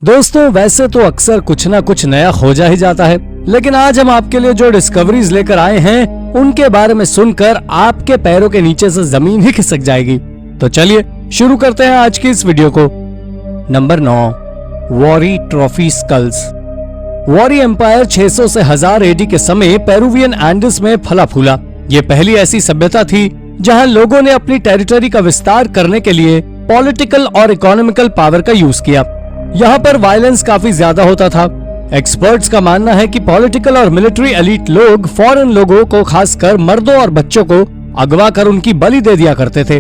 दोस्तों वैसे तो अक्सर कुछ ना कुछ नया खोजा ही जाता है, लेकिन आज हम आपके लिए जो डिस्कवरीज लेकर आए हैं उनके बारे में सुनकर आपके पैरों के नीचे से जमीन ही खिसक जाएगी। तो चलिए शुरू करते हैं आज की इस वीडियो को। Number 9, Wari trophy skulls. Wari empire 600 से 1000 एडी के समय पेरुवियन एंडीज में फला फूला। ये पहली ऐसी सभ्यता थी जहां लोगों ने अपनी टेरिटरी का विस्तार करने के लिए पॉलिटिकल और इकोनॉमिकल पावर का यूज किया। यहाँ पर वायलेंस काफी ज्यादा होता था। एक्सपर्ट्स का मानना है कि पॉलिटिकल और मिलिट्री एलीट लोग फॉरेन लोगों को, खासकर मर्दों और बच्चों को अगवा कर उनकी बलि दे दिया करते थे।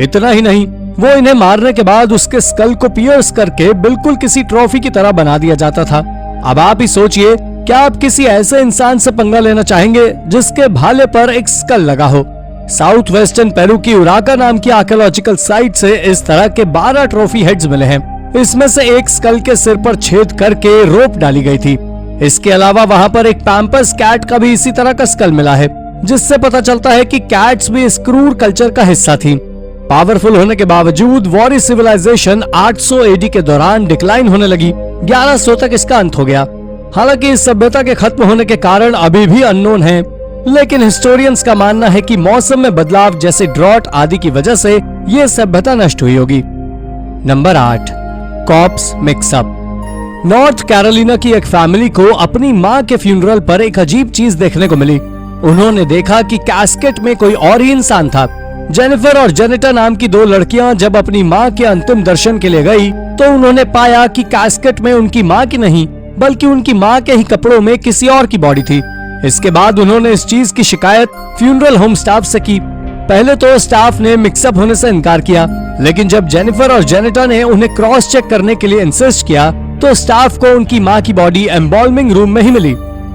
इतना ही नहीं, वो इन्हें मारने के बाद उसके स्कल को पियर्स करके बिल्कुल किसी ट्रॉफी की तरह बना दिया जाता था। अब आप ही सोचिए, क्या आप किसी ऐसे इंसान से पंगा लेना चाहेंगे जिसके भाले पर एक स्कल लगा हो? साउथ वेस्टर्न पेरू की उराका नाम की आर्कियोलॉजिकल साइट से इस तरह के 12 ट्रॉफी हेड्स मिले हैं। इसमें से एक स्कल के सिर पर छेद करके रोप डाली गई थी। इसके अलावा वहां पर एक पैम्पर्स कैट का भी इसी तरह का स्कल मिला है, जिससे पता चलता है कि कैट्स भी इस क्रूर कल्चर का हिस्सा थी। पावरफुल होने के बावजूद वॉरी सिविलाइजेशन 800 एडी के दौरान डिक्लाइन होने लगी। 1100 तक इसका अंत हो गया। हालांकि इस सभ्यता के खत्म होने के कारण अभी भी अननोन है, लेकिन हिस्टोरियंस का मानना है कि मौसम में बदलाव जैसे ड्रॉट आदि की वजह से ये सभ्यता नष्ट हुई होगी। Number 8, cops mixup. North Carolina की एक फैमिली को अपनी मां के फ्यूनरल पर एक अजीब चीज देखने को मिली। उन्होंने देखा कि कैस्केट में कोई और ही इंसान था। जेनिफर और जेनिटा नाम की 2 लड़कियां जब अपनी मां के अंतिम दर्शन के लिए गई तो उन्होंने पाया कि कैस्केट में उनकी मां की नहीं, बल्कि उनकी मां के ही कपड़ों में किसी और की बॉडी थी। इसके बाद उन्होंने इस चीज की शिकायत फ्यूनरल होम स्टाफ से की। पहले तो स्टाफ ने मिक्सअप होने से इनकार किया, लेकिन जब जेनिफर और जेनिटा ने उन्हें क्रॉस चेक करने के लिए इंसिस्ट किया तो स्टाफ को उनकी मां की बॉडी एम्बॉल्मिंग रूम में ही मिली।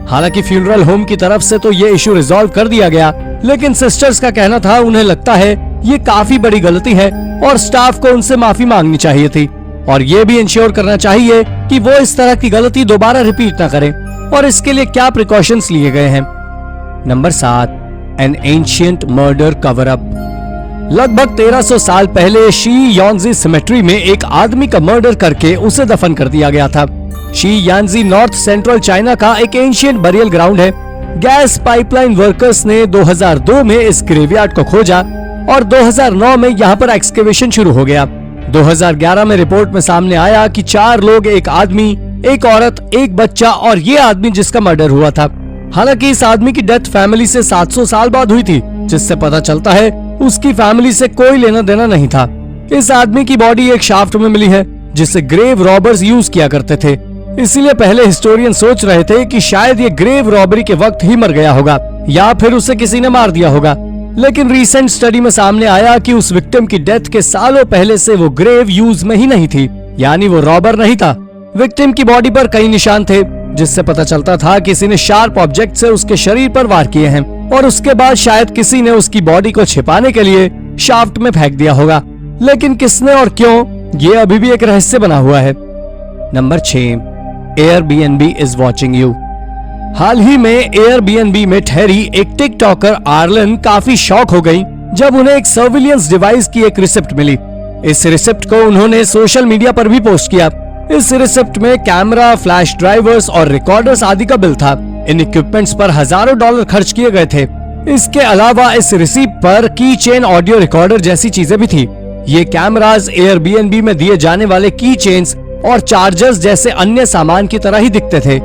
हालांकि फ्यूनरल होम की तरफ से तो ये इशू रिजॉल्व कर दिया गया, लेकिन सिस्टर्स का कहना था उन्हें लगता है ये काफी बड़ी गलती है और स्टाफ को उनसे माफी मांगनी चाहिए थी और ये भी इंश्योर करना चाहिए कि वो इस तरह की गलती दोबारा रिपीट न करें, और इसके लिए क्या प्रिकॉशंस लिए गए हैं। Number 7, N ancient murder cover up. लगभग 1300 साल पहले शी यानजी सिमेट्री में एक आदमी का मर्डर करके उसे दफन कर दिया गया था। शी यानजी नॉर्थ सेंट्रल चाइना का एक एंशिएंट बरियल ग्राउंड है। गैस पाइपलाइन वर्कर्स ने 2002 में इस ग्रेवयार्ड को खोजा और 2009 में यहाँ पर एक्सकेवेशन शुरू हो गया। 2011 में रिपोर्ट में सामने आया कि 4 लोग, एक आदमी, एक औरत, एक बच्चा और ये आदमी जिसका मर्डर हुआ था। हालांकि इस आदमी की डेथ फैमिली से 700 साल बाद हुई थी, जिससे पता चलता है उसकी फैमिली से कोई लेना देना नहीं था। इस आदमी की बॉडी एक शाफ्ट में मिली है, जिसे ग्रेव रॉबर्स यूज किया करते थे। इसीलिए पहले हिस्टोरियन सोच रहे थे कि शायद ये ग्रेव रॉबरी के वक्त ही मर गया होगा या फिर उसे किसी ने मार दिया होगा। लेकिन रिसेंट स्टडी में सामने आया कि उस विक्टिम की डेथ के सालों पहले से वो ग्रेव यूज में ही नहीं थी, यानी वो रॉबर नहीं था। विक्टिम की बॉडी पर कई निशान थे, जिससे पता चलता था किसी ने शार्प ऑब्जेक्ट से उसके शरीर पर वार किए हैं और उसके बाद शायद किसी ने उसकी बॉडी को छिपाने के लिए शाफ्ट में फेंक दिया होगा। लेकिन किसने और क्यों, ये अभी भी एक रहस्य बना हुआ है। Number 6, Airbnb is watching you. हाल ही में एयरबीएनबी में ठहरी एक टिकटॉकर आर्लन काफी शॉक हो गई जब उन्हें एक सर्विलियंस डिवाइस की एक रिसिप्ट मिली। इस रिसिप्ट को उन्होंने सोशल मीडिया पर भी पोस्ट किया। इस रिसिप्ट में कैमरा, फ्लैश ड्राइवर्स और रिकॉर्डर्स आदि का बिल था। इन इक्विपमेंट्स पर हजारों डॉलर खर्च किए गए थे। इसके अलावा इस रिसिप्ट पर की चेन, ऑडियो रिकॉर्डर जैसी चीजें भी थी। ये कैमरास एयरबीएनबी में दिए जाने वाले की चेन्स और चार्जर्स जैसे अन्य सामान की तरह ही दिखते थे।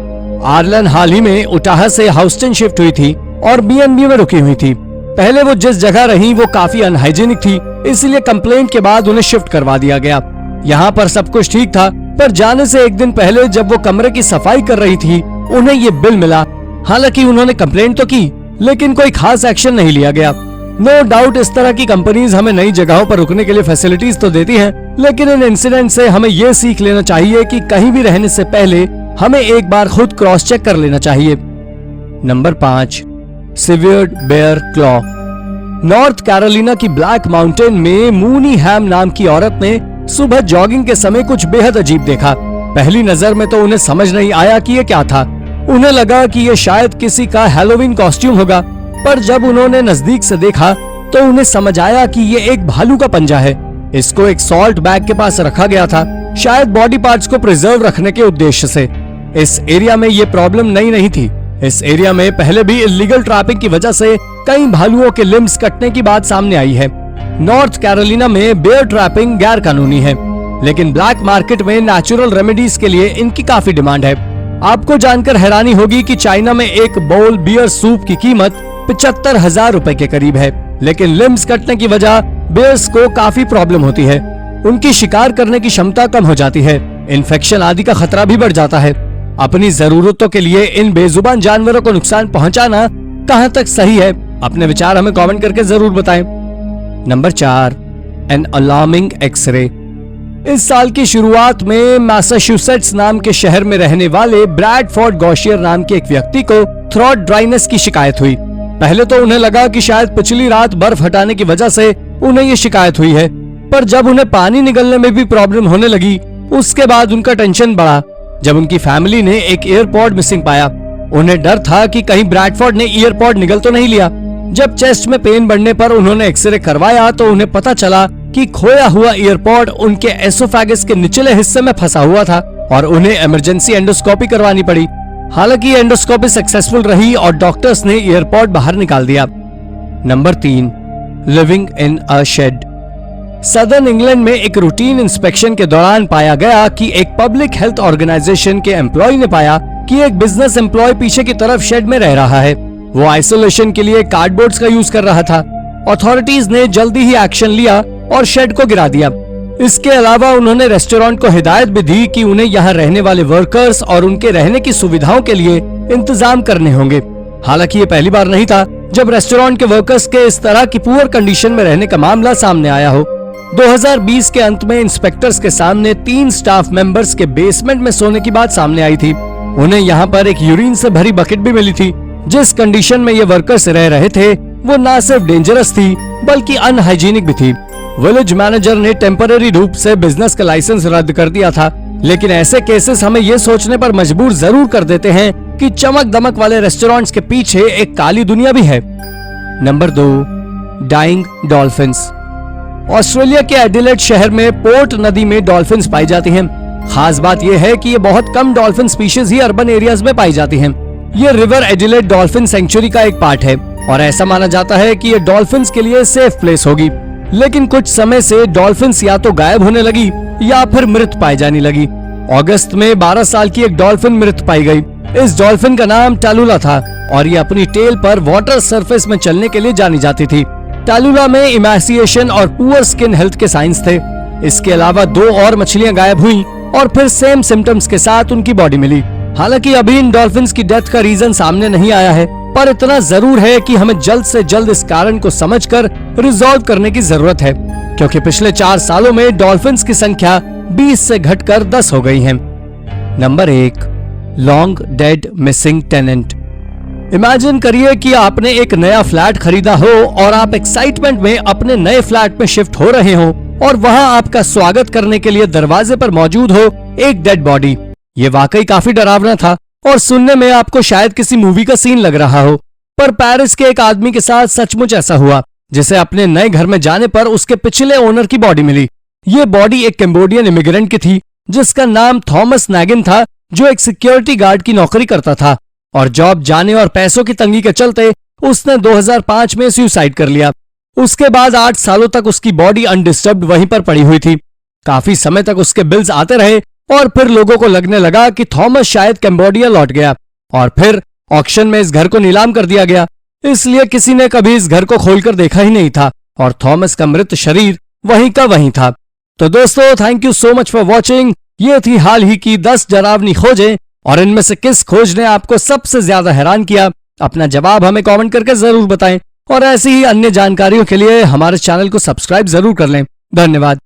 आर्लन हाल ही में उटाह से हाउस्टन शिफ्ट हुई थी और बीएनबी में रुकी हुई थी। पहले वो जिस जगह रही वो काफी अनहाइजीनिक थी, इसलिए कंप्लेंट के बाद उन्हें शिफ्ट करवा दिया गया। यहाँ पर सब कुछ ठीक था, पर जाने से एक दिन पहले जब वो कमरे की सफाई कर रही थी उन्हें ये बिल मिला। हालांकि उन्होंने कंप्लेंट तो की, लेकिन कोई खास एक्शन नहीं लिया गया। नो डाउट इस तरह की कंपनीज हमें नई जगहों पर रुकने के लिए फैसिलिटीज तो देती हैं, लेकिन इन इंसिडेंट से हमें ये सीख लेना चाहिए कि कहीं भी रहने से पहले हमें एक बार खुद क्रॉस चेक कर लेना चाहिए। Number 5, severed bear claw. North Carolina की ब्लैक माउंटेन में मूनी हैम नाम की औरत ने सुबह जॉगिंग के समय कुछ बेहद अजीब देखा। पहली नजर में तो उन्हें समझ नहीं आया कि ये क्या था। उन्हें लगा कि ये शायद किसी का हैलोवीन कॉस्ट्यूम होगा, पर जब उन्होंने नजदीक से देखा तो उन्हें समझ आया कि ये एक भालू का पंजा है। इसको एक सॉल्ट बैग के पास रखा गया था, शायद बॉडी पार्ट्स को प्रिजर्व रखने के उद्देश्य से। इस एरिया में ये प्रॉब्लम नई नहीं थी। इस एरिया में पहले भी इलीगल ट्रैपिंग की वजह से कई भालुओं के लिम्स कटने की बात सामने आई है। नॉर्थ कैरोलिना में बेयर ट्रैपिंग गैर कानूनी है, लेकिन ब्लैक मार्केट में नेचुरल रेमेडीज के लिए इनकी काफी डिमांड है। आपको जानकर हैरानी होगी कि चाइना में एक बाउल बियर सूप की कीमत 75,000 रुपए के करीब है, लेकिन लिम्स कटने की वजह बेयर्स को काफी प्रॉब्लम होती है। उनकी शिकार करने की क्षमता कम हो जाती है, इन्फेक्शन आदि का खतरा भी बढ़ जाता है। अपनी जरूरतों के लिए इन बेजुबान जानवरों को नुकसान पहुंचाना कहां तक सही है? अपने विचार हमें कमेंट करके जरूर बताएं। Number 4, an alarming x-ray. इस साल की शुरुआत में मैसाचुसेट्स नाम के शहर में रहने वाले ब्रैडफोर्ड गॉशियर नाम के एक व्यक्ति को थ्रोट ड्राइनेस की शिकायत हुई। पहले तो उन्हें लगा कि शायद पिछली रात बर्फ हटाने की वजह से उन्हें ये शिकायत हुई है, पर जब उन्हें पानी निकलने में भी प्रॉब्लम होने लगी, उसके बाद उनका टेंशन बढ़ा जब उनकी फैमिली ने एक ईयरपॉड मिसिंग पाया। उन्हें डर था कि कहीं ब्रैडफोर्ड ने ईयरपॉड निगल तो नहीं लिया। जब चेस्ट में पेन बढ़ने पर उन्होंने एक्सरे करवाया तो उन्हें पता चला कि खोया हुआ ईयरपॉड उनके एसोफेगस के निचले हिस्से में फंसा हुआ था और उन्हें इमरजेंसी एंडोस्कोपी करवानी पड़ी। हालांकि एंडोस्कोपी सक्सेसफुल रही और डॉक्टर्स ने ईयरपॉड बाहर निकाल दिया। Number 3, living in a shed. Southern England में एक रूटीन इंस्पेक्शन के दौरान पाया गया कि एक पब्लिक हेल्थ ऑर्गेनाइजेशन के एम्प्लॉय ने पाया कि एक बिजनेस एम्प्लॉय पीछे की तरफ शेड में रह रहा है। वो आइसोलेशन के लिए कार्डबोर्ड्स का यूज कर रहा था। अथॉरिटीज ने जल्दी ही एक्शन लिया और शेड को गिरा दिया। इसके अलावा उन्होंने रेस्टोरेंट को हिदायत भी दी कि उन्हें यहाँ रहने वाले वर्कर्स और उनके रहने की सुविधाओं के लिए इंतजाम करने होंगे। हालांकि ये पहली बार नहीं था जब रेस्टोरेंट के वर्कर्स के इस तरह की पुअर कंडीशन में रहने का मामला सामने आया हो। 2020 के अंत में इंस्पेक्टर्स के सामने 3 स्टाफ मेंबर्स के बेसमेंट में सोने की बात सामने आई थी। उन्हें यहाँ पर एक यूरिन से भरी बकेट भी मिली थी। जिस कंडीशन में ये वर्कर्स रह रहे थे वो न सिर्फ डेंजरस थी बल्कि अनहाइजीनिक भी थी। विलेज मैनेजर ने टेम्पररी रूप से बिजनेस का लाइसेंस रद्द कर दिया था, लेकिन ऐसे केसेस हमें ये सोचने पर मजबूर जरूर कर देते हैं कि चमक दमक वाले रेस्टोरेंट्स के पीछे एक काली दुनिया भी है। Number 2, dying dolphins. ऑस्ट्रेलिया के एडिलेड शहर में पोर्ट नदी में डॉल्फिन्स पाई जाती हैं। खास बात यह है कि ये बहुत कम डॉल्फिन स्पीशीज ही अर्बन एरियाज में पाई जाती हैं। ये रिवर एडिलेड डॉल्फिन सेंचुरी का एक पार्ट है और ऐसा माना जाता है कि ये डॉल्फिन्स के लिए सेफ प्लेस होगी। लेकिन कुछ समय से डॉल्फिन्स या तो गायब होने लगी या फिर मृत पाई जाने लगी। अगस्त में 12 साल की एक डॉल्फिन मृत पाई गई। इस डॉल्फिन का नाम टालुला था और ये अपनी टेल पर वाटर सरफेस में चलने के लिए जानी जाती थी। टालुला में इमैसिएशन और पुअर स्किन हेल्थ के साइंस थे। इसके अलावा 2 और मछलियां गायब हुई और फिर सेम सिम्टम्स के साथ उनकी बॉडी मिली। हालांकि अभी इन डॉल्फिन्स की डेथ का रीजन सामने नहीं आया है, पर इतना जरूर है कि हमें जल्द से जल्द इस कारण को समझकर रिजॉल्व करने की जरूरत है, क्योंकि पिछले 4 सालों में डॉल्फिन्स की संख्या 20 से घटकर 10 हो गई है। Number 1, long dead missing tenant. Imagine करिए कि आपने एक नया फ्लैट खरीदा हो और आप एक्साइटमेंट में अपने नए फ्लैट में शिफ्ट हो रहे हो और वहां आपका स्वागत करने के लिए दरवाजे पर मौजूद हो एक डेड बॉडी। ये वाकई काफी डरावना था और सुनने में आपको शायद किसी मूवी का सीन लग रहा हो, पर पेरिस के एक आदमी के साथ सचमुच ऐसा हुआ, जिसे अपने नए घर में जाने पर उसके पिछले ओनर की बॉडी मिली। ये बॉडी एक कैम्बोडियन इमिग्रेंट की थी जिसका नाम थॉमस नैगिन था, जो एक सिक्योरिटी गार्ड की नौकरी करता था और जॉब जाने और पैसों की तंगी के चलते उसने 2005 में सुसाइड कर लिया। उसके बाद 8 सालों तक उसकी बॉडी अनडिस्टर्ब्ड वहीं पर पड़ी हुई थी। काफी समय तक उसके बिल्स आते रहे और फिर लोगों को लगने लगा कि थॉमस शायद कैम्बोडिया लौट गया और फिर ऑक्शन में इस घर को नीलाम कर दिया गया। इसलिए किसी ने कभी इस घर को खोलकर देखा ही नहीं था और थॉमस का मृत शरीर वहीं का वहीं था। तो दोस्तों, thank you so much for watching. ये थी हाल ही की 10 डरावनी खोजें और इनमें से किस खोज ने आपको सबसे ज्यादा हैरान किया? अपना जवाब हमें कमेंट करके जरूर बताएं और ऐसी ही अन्य जानकारियों के लिए हमारे चैनल को सब्सक्राइब जरूर कर लें। धन्यवाद।